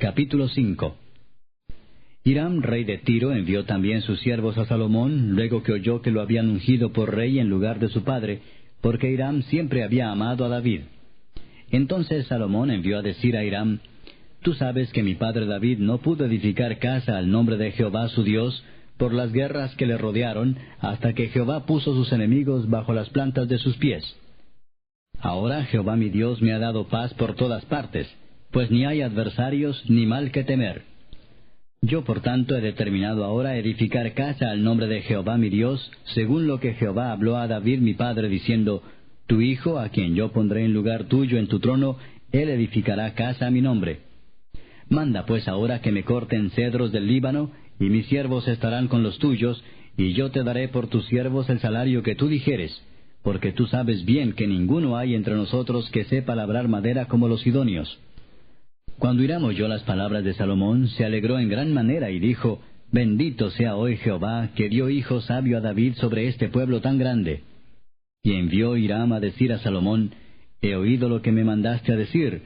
Capítulo 5. Hiram, rey de Tiro, envió también sus siervos a Salomón, luego que oyó que lo habían ungido por rey en lugar de su padre, porque Hiram siempre había amado a David. Entonces Salomón envió a decir a Hiram: Tú sabes que mi padre David no pudo edificar casa al nombre de Jehová su Dios, por las guerras que le rodearon, hasta que Jehová puso sus enemigos bajo las plantas de sus pies. Ahora Jehová mi Dios me ha dado paz por todas partes, pues ni hay adversarios ni mal que temer. Yo por tanto he determinado ahora edificar casa al nombre de Jehová mi Dios, según lo que Jehová habló a David mi padre, diciendo: Tu hijo, a quien yo pondré en lugar tuyo en tu trono, él edificará casa a mi nombre. Manda pues ahora que me corten cedros del Líbano, y mis siervos estarán con los tuyos, y yo te daré por tus siervos el salario que tú dijeres, porque tú sabes bien que ninguno hay entre nosotros que sepa labrar madera como los sidonios. Cuando Hiram oyó las palabras de Salomón, se alegró en gran manera y dijo: Bendito sea hoy Jehová, que dio hijo sabio a David sobre este pueblo tan grande. Y envió Hiram a decir a Salomón: He oído lo que me mandaste a decir.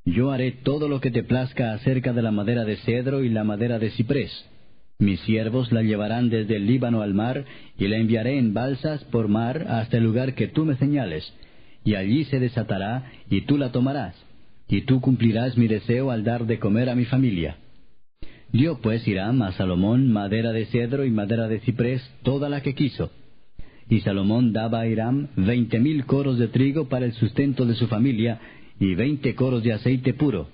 Yo haré todo lo que te plazca acerca de la madera de cedro y la madera de ciprés. Mis siervos la llevarán desde el Líbano al mar, y la enviaré en balsas por mar hasta el lugar que tú me señales, y allí se desatará, y tú la tomarás, y tú cumplirás mi deseo al dar de comer a mi familia. Dio pues Hiram a Salomón madera de cedro y madera de ciprés, toda la que quiso. Y Salomón daba a Hiram 20,000 coros de trigo para el sustento de su familia, y 20 coros de aceite puro.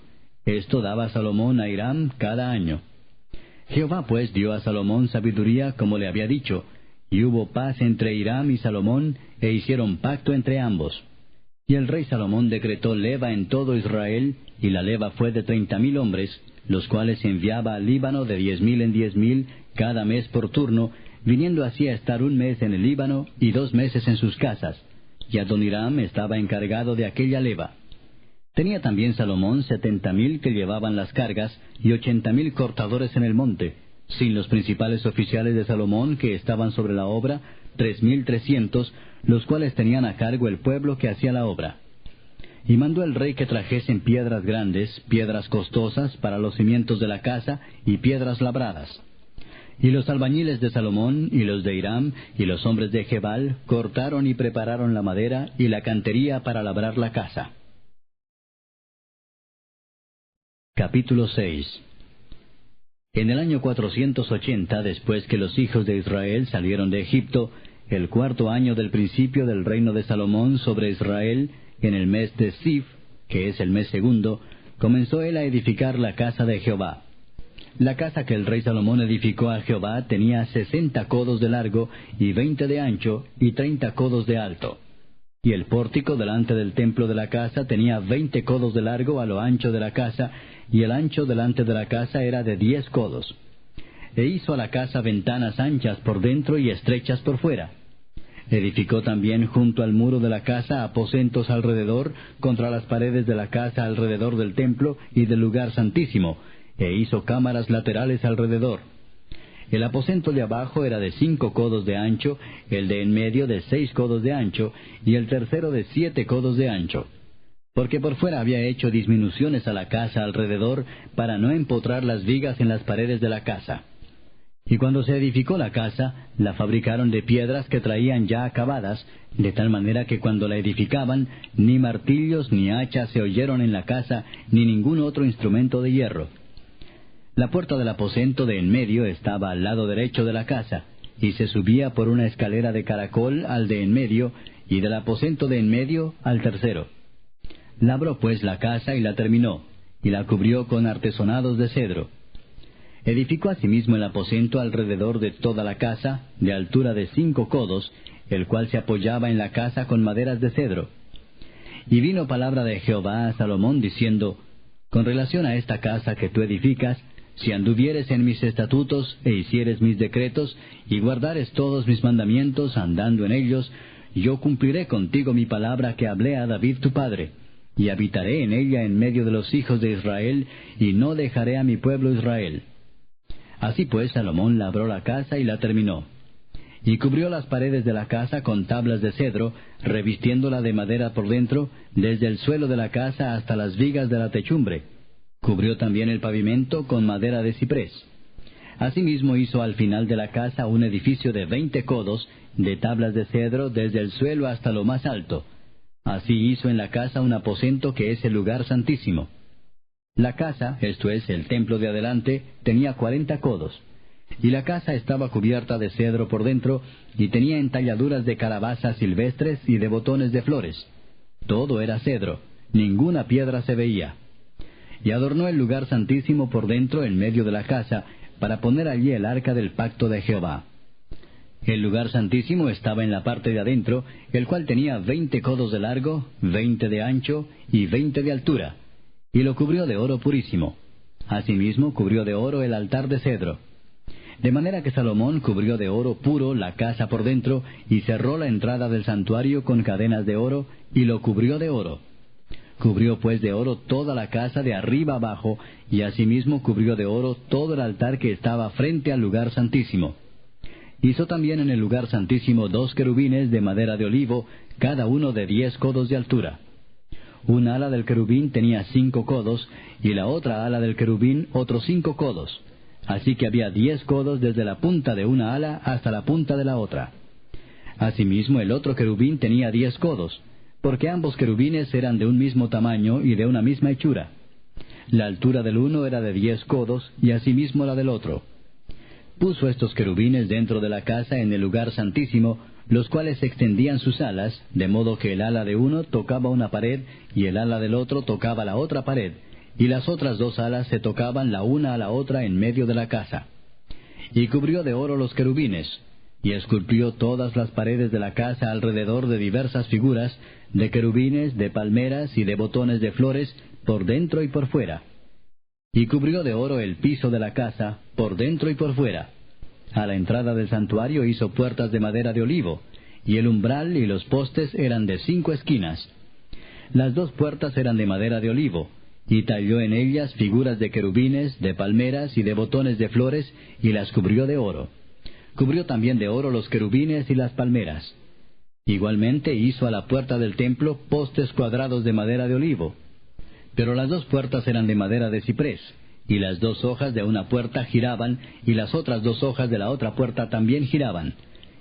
Esto daba Salomón a Hiram cada año. Jehová pues dio a Salomón sabiduría como le había dicho, y hubo paz entre Hiram y Salomón, e hicieron pacto entre ambos. Y el rey Salomón decretó leva en todo Israel, y la leva fue de 30,000 hombres, los cuales enviaba al Líbano de 10,000 en 10,000, cada mes por turno, viniendo así a estar 1 mes en el Líbano y 2 meses en sus casas, y Adoniram estaba encargado de aquella leva. Tenía también Salomón 70,000 que llevaban las cargas, y 80,000 cortadores en el monte, sin los principales oficiales de Salomón que estaban sobre la obra, 3,300, los cuales tenían a cargo el pueblo que hacía la obra. Y mandó el rey que trajesen piedras grandes, piedras costosas para los cimientos de la casa, y piedras labradas. Y los albañiles de Salomón, y los de Hiram, y los hombres de Gebal, cortaron y prepararon la madera y la cantería para labrar la casa. Capítulo 6. En el año 480, después que los hijos de Israel salieron de Egipto, el 4º año del principio del reino de Salomón sobre Israel, en el mes de Sif, que es el mes segundo, comenzó él a edificar la casa de Jehová. La casa que el rey Salomón edificó a Jehová tenía 60 codos de largo, y 20 de ancho, y 30 codos de alto. Y el pórtico delante del templo de la casa tenía 20 codos de largo a lo ancho de la casa, y el ancho delante de la casa era de 10 codos. E hizo a la casa ventanas anchas por dentro y estrechas por fuera. Edificó también junto al muro de la casa aposentos alrededor, contra las paredes de la casa alrededor del templo y del lugar santísimo, e hizo cámaras laterales alrededor. El aposento de abajo era de 5 codos de ancho, el de en medio de 6 codos de ancho, y el tercero de 7 codos de ancho. Porque por fuera había hecho disminuciones a la casa alrededor, para no empotrar las vigas en las paredes de la casa. Y cuando se edificó la casa, la fabricaron de piedras que traían ya acabadas, de tal manera que cuando la edificaban, ni martillos ni hachas se oyeron en la casa, ni ningún otro instrumento de hierro. La puerta del aposento de en medio estaba al lado derecho de la casa, y se subía por una escalera de caracol al de en medio, y del aposento de en medio al tercero. Labró pues la casa y la terminó, y la cubrió con artesonados de cedro. Edificó asimismo el aposento alrededor de toda la casa, de altura de 5 codos, el cual se apoyaba en la casa con maderas de cedro. Y vino palabra de Jehová a Salomón diciendo: Con relación a esta casa que tú edificas, si anduvieres en mis estatutos e hicieres mis decretos, y guardares todos mis mandamientos andando en ellos, yo cumpliré contigo mi palabra que hablé a David tu padre, y habitaré en ella en medio de los hijos de Israel, y no dejaré a mi pueblo Israel. Así pues Salomón labró la casa y la terminó. Y cubrió las paredes de la casa con tablas de cedro, revistiéndola de madera por dentro, desde el suelo de la casa hasta las vigas de la techumbre. Cubrió también el pavimento con madera de ciprés. Asimismo hizo al final de la casa un edificio de 20 codos, de tablas de cedro desde el suelo hasta lo más alto. Así hizo en la casa un aposento que es el lugar santísimo. La casa, esto es, el templo de adelante, tenía 40 codos. Y la casa estaba cubierta de cedro por dentro, y tenía entalladuras de calabazas silvestres y de botones de flores. Todo era cedro, ninguna piedra se veía. Y adornó el lugar santísimo por dentro en medio de la casa, para poner allí el arca del pacto de Jehová. El lugar santísimo estaba en la parte de adentro, el cual tenía 20 codos de largo, 20 de ancho y 20 de altura, y lo cubrió de oro purísimo. Asimismo cubrió de oro el altar de cedro. De manera que Salomón cubrió de oro puro la casa por dentro, y cerró la entrada del santuario con cadenas de oro, y lo cubrió de oro. Cubrió pues de oro toda la casa de arriba abajo, y asimismo cubrió de oro todo el altar que estaba frente al lugar santísimo. Hizo también en el lugar santísimo 2 querubines de madera de olivo, cada uno de 10 codos de altura. Un ala del querubín tenía 5 codos, y la otra ala del querubín otros 5 codos. Así que había 10 codos desde la punta de una ala hasta la punta de la otra. Asimismo el otro querubín tenía 10 codos, porque ambos querubines eran de un mismo tamaño y de una misma hechura. La altura del uno era de 10 codos, y asimismo la del otro. Puso estos querubines dentro de la casa en el lugar santísimo, los cuales extendían sus alas, de modo que el ala de uno tocaba una pared, y el ala del otro tocaba la otra pared, y las otras 2 alas se tocaban la una a la otra en medio de la casa. Y cubrió de oro los querubines, y esculpió todas las paredes de la casa alrededor de diversas figuras, de querubines, de palmeras y de botones de flores, por dentro y por fuera. Y cubrió de oro el piso de la casa, por dentro y por fuera. A la entrada del santuario hizo puertas de madera de olivo, y el umbral y los postes eran de 5 esquinas. Las 2 puertas eran de madera de olivo, y talló en ellas figuras de querubines, de palmeras y de botones de flores, y las cubrió de oro. Cubrió también de oro los querubines y las palmeras. Igualmente hizo a la puerta del templo postes cuadrados de madera de olivo. Pero las 2 puertas eran de madera de ciprés, y las 2 hojas de una puerta giraban, y las otras 2 hojas de la otra puerta también giraban.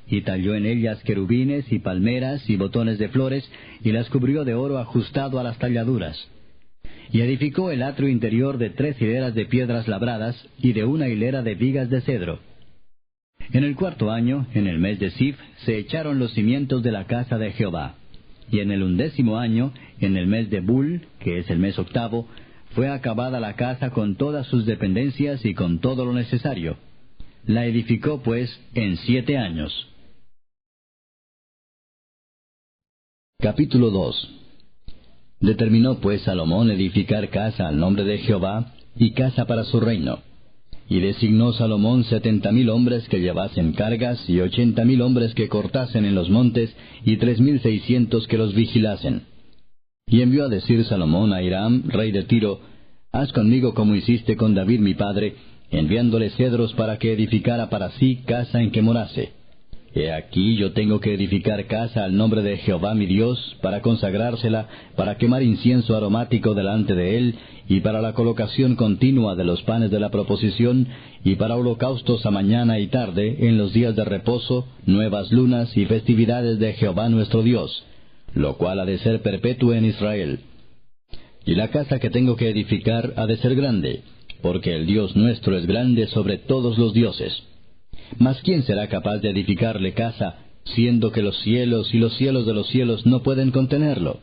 Y talló en ellas querubines y palmeras y botones de flores, y las cubrió de oro ajustado a las talladuras. Y edificó el atrio interior de 3 hileras de piedras labradas, y de una hilera de vigas de cedro. En el 4º año, en el mes de Sif, se echaron los cimientos de la casa de Jehová. Y en el 11º año, en el mes de Bul, que es el mes 8º, fue acabada la casa con todas sus dependencias y con todo lo necesario. La edificó, pues, en 7 años. Capítulo 2. Determinó, pues, Salomón edificar casa al nombre de Jehová, y casa para su reino. Y designó Salomón 70,000 hombres que llevasen cargas, y 80,000 hombres que cortasen en los montes, y 3,600 que los vigilasen. Y envió a decir Salomón a Hiram, rey de Tiro: Haz conmigo como hiciste con David mi padre, enviándole cedros para que edificara para sí casa en que morase. He aquí yo tengo que edificar casa al nombre de Jehová mi Dios, para consagrársela, para quemar incienso aromático delante de él, y para la colocación continua de los panes de la proposición, y para holocaustos a mañana y tarde, en los días de reposo, nuevas lunas y festividades de Jehová nuestro Dios, lo cual ha de ser perpetuo en Israel. Y la casa que tengo que edificar ha de ser grande, porque el Dios nuestro es grande sobre todos los dioses. Mas ¿quién será capaz de edificarle casa, siendo que los cielos y los cielos de los cielos no pueden contenerlo?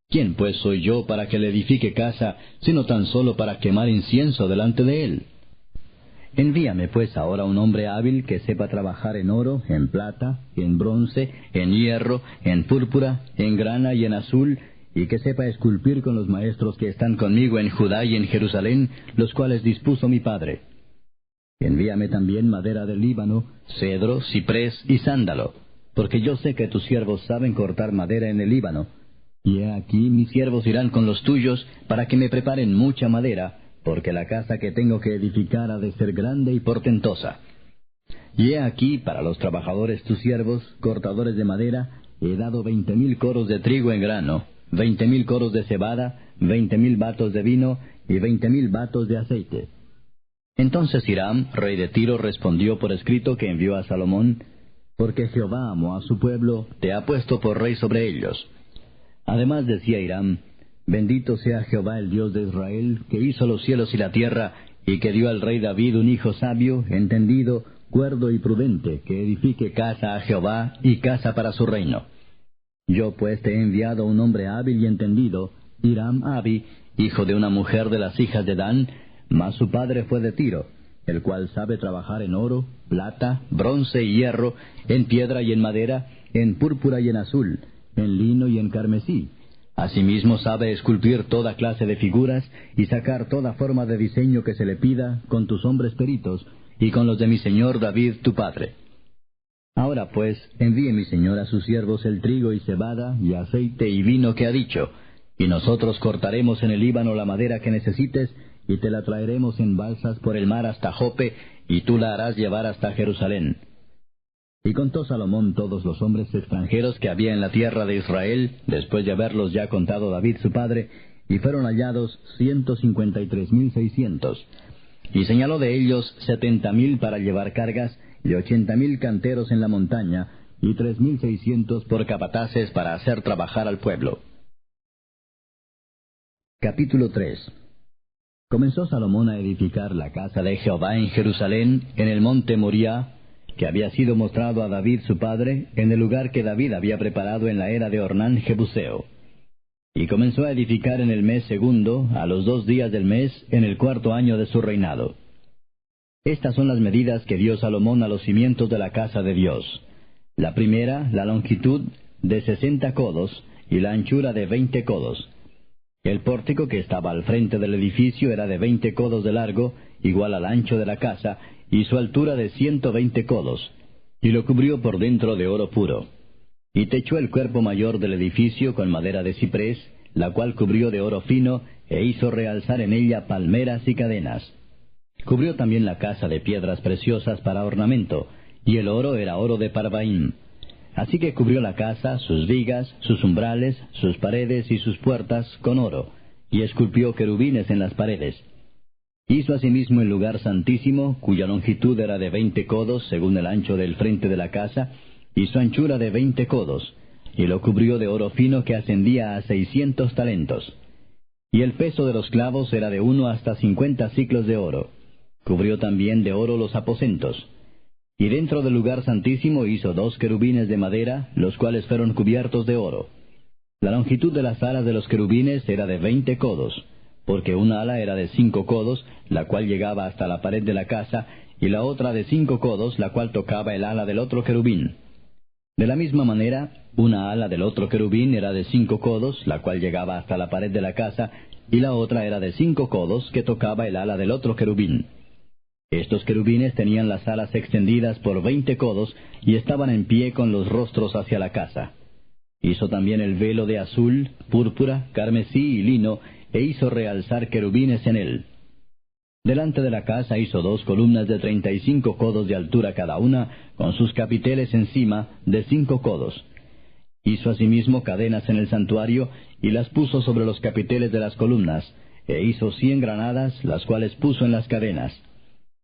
¿Quién pues soy yo para que le edifique casa, sino tan solo para quemar incienso delante de él? Envíame pues ahora un hombre hábil que sepa trabajar en oro, en plata, en bronce, en hierro, en púrpura, en grana y en azul, y que sepa esculpir con los maestros que están conmigo en Judá y en Jerusalén, los cuales dispuso mi padre. Envíame también madera del Líbano, cedro, ciprés y sándalo, porque yo sé que tus siervos saben cortar madera en el Líbano. Y he aquí mis siervos irán con los tuyos, para que me preparen mucha madera, porque la casa que tengo que edificar ha de ser grande y portentosa. Y he aquí, para los trabajadores tus siervos, cortadores de madera, he dado 20,000 coros de trigo en grano, 20,000 coros de cebada, 20,000 batos de vino y 20,000 batos de aceite. Entonces Hiram, rey de Tiro, respondió por escrito que envió a Salomón, porque Jehová amó a su pueblo, te ha puesto por rey sobre ellos. Además decía Hiram, bendito sea Jehová el Dios de Israel, que hizo los cielos y la tierra, y que dio al rey David un hijo sabio, entendido, cuerdo y prudente, que edifique casa a Jehová y casa para su reino. Yo pues te he enviado un hombre hábil y entendido, Hiram Abi, hijo de una mujer de las hijas de Dan, mas su padre fue de Tiro, el cual sabe trabajar en oro, plata, bronce y hierro, en piedra y en madera, en púrpura y en azul, en lino y en carmesí. Asimismo sabe esculpir toda clase de figuras y sacar toda forma de diseño que se le pida con tus hombres peritos y con los de mi señor David tu padre. Ahora pues, envíe mi señor a sus siervos el trigo y cebada y aceite y vino que ha dicho, y nosotros cortaremos en el Líbano la madera que necesites, y te la traeremos en balsas por el mar hasta Jope, y tú la harás llevar hasta Jerusalén. Y contó Salomón todos los hombres extranjeros que había en la tierra de Israel, después de haberlos ya contado David su padre, y fueron hallados 153,600. Y señaló de ellos 70,000 para llevar cargas, y 80,000 canteros en la montaña, y 3,600 por capataces para hacer trabajar al pueblo. Capítulo 3. Comenzó Salomón a edificar la casa de Jehová en Jerusalén, en el monte Moriah, que había sido mostrado a David su padre, en el lugar que David había preparado en la era de Ornán Jebuseo. Y comenzó a edificar en el mes segundo, a los 2 días del mes, en el 4º año de su reinado. Estas son las medidas que dio Salomón a los cimientos de la casa de Dios. La primera, la longitud de 60 codos, y la anchura de 20 codos. El pórtico que estaba al frente del edificio era de 20 codos de largo, igual al ancho de la casa, y su altura de 120 codos, y lo cubrió por dentro de oro puro. Y techó el cuerpo mayor del edificio con madera de ciprés, la cual cubrió de oro fino, e hizo realzar en ella palmeras y cadenas. Cubrió también la casa de piedras preciosas para ornamento, y el oro era oro de Parvaim. Así que cubrió la casa, sus vigas, sus umbrales, sus paredes y sus puertas con oro, y esculpió querubines en las paredes. Hizo asimismo el lugar santísimo, cuya longitud era de 20 codos, según el ancho del frente de la casa, y su anchura de 20 codos, y lo cubrió de oro fino que ascendía a 600 talentos. Y el peso de los clavos era de 1 hasta 50 siclos de oro. Cubrió también de oro los aposentos. Y dentro del lugar santísimo hizo 2 querubines de madera, los cuales fueron cubiertos de oro. La longitud de las alas de los querubines era de 20 codos, porque una ala era de 5 codos, la cual llegaba hasta la pared de la casa, y la otra de 5 codos, la cual tocaba el ala del otro querubín. De la misma manera, una ala del otro querubín era de 5 codos, la cual llegaba hasta la pared de la casa, y la otra era de 5 codos, que tocaba el ala del otro querubín. Estos querubines tenían las alas extendidas por 20 codos, y estaban en pie con los rostros hacia la casa. Hizo también el velo de azul, púrpura, carmesí y lino, e hizo realzar querubines en él. Delante de la casa hizo 2 columnas de 35 codos de altura cada una, con sus capiteles encima, de 5 codos. Hizo asimismo cadenas en el santuario, y las puso sobre los capiteles de las columnas, e hizo 100 granadas, las cuales puso en las cadenas.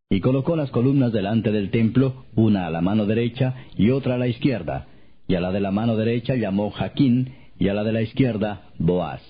Y colocó las columnas delante del templo, una a la mano derecha y otra a la izquierda, y a la de la mano derecha llamó Jaquín, y a la de la izquierda Boaz.